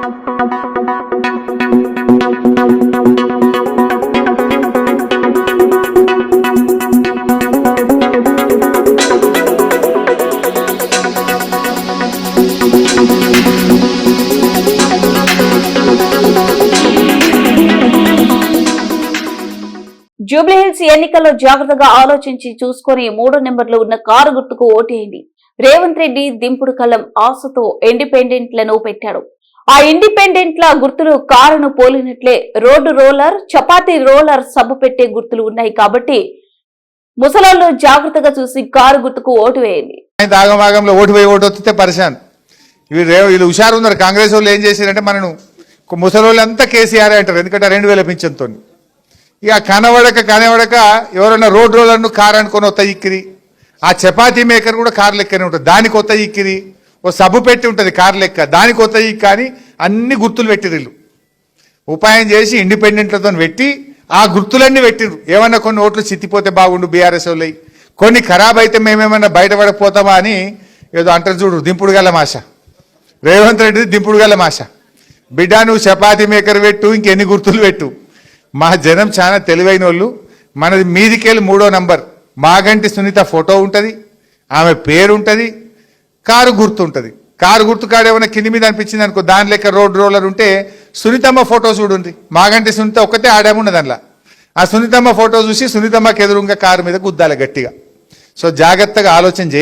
జూబ్లీహిల్స్ ఎన్నికల్లో జాగ్రత్తగా ఆలోచించి చూసుకుని 3 నెంబర్లు ఉన్న కారు గుర్తుకు ఓటేయండి. రేవంత్ రెడ్డి దింపుడు కళ్ళం ఆశతో ఇండిపెండెంట్లను పెట్టాడు. ఆ ఇండిపెండెంట్ల గుర్తులు కారును పోలినట్లే రోడ్డు రోలర్, చపాతీ రోలర్ సబ్బు పెట్టే గుర్తులు ఉన్నాయి కాబట్టి ముసలాళ్ళు జాగ్రత్తగా చూసి కారు గుర్తుకు ఓటు వేయండి. ఓటు వస్తే పరిశాన్ వీళ్ళు హుషారు ఉన్నారు. కాంగ్రెస్ వాళ్ళు ఏం చేశారంటే మనను ముసలోళ్ళంతా కేసీఆర్ అంటారు. ఎందుకంటే 2000 పింఛన్తో ఇక కనబడక ఎవరైనా రోడ్ రోలర్ను కారు అనుకొని వస్తా ఇక్కిరి. ఆ చపాతీ మేకర్ కూడా కారు లెక్కనే ఉంటుంది. దానికి వస్తా ఇక్కిరి. ఓ సబ్బు పెట్టి ఉంటుంది కారు లెక్క, దానికి వస్తా కానీ అన్ని గుర్తులు పెట్టిరు. ఉపాయం చేసి ఇండిపెండెంట్లతో పెట్టి ఆ గుర్తులన్నీ పెట్టిరు. ఏమన్నా కొన్ని ఓట్లు చిత్తిపోతే బాగుండు బీఆర్ఎస్ వాళ్ళు, కొన్ని ఖరాబ్ అయితే మేమేమన్నా బయటపడకపోతామా అని ఏదో అంటారు చూడు, దింపుడు గల మాష. రేవంత్ రెడ్డి దింపుడు గల మాష. బిడ్డ నువ్వు చపాతీ మేకర్ పెట్టు, ఇంకెన్ని గుర్తులు పెట్టు. మా జనం చాలా తెలివైన వాళ్ళు. మనది మీదికెళ్ళి 3వ నంబర్ మాగంటి సునీత ఫోటో ఉంటుంది, ఆమె పేరు ఉంటుంది, కారు గుర్తు ఉంటుంది. కారు గుర్తు కాడ ఏమైనా కింది మీద అనిపించింది అనుకో, దాని లెక్క రోడ్ రోలర్ ఉంటే సునీతమ్మ ఫోటో చూడండి. మాగంటి సునీత ఒక్కతే ఆడేమున్నది అందులో. ఆ సునీతమ్మ ఫోటో చూసి సునీతమ్మకి ఎదురుగా కారు మీద గుద్దాలి గట్టిగా. సో జాగ్రత్తగా ఆలోచన చేయాలి.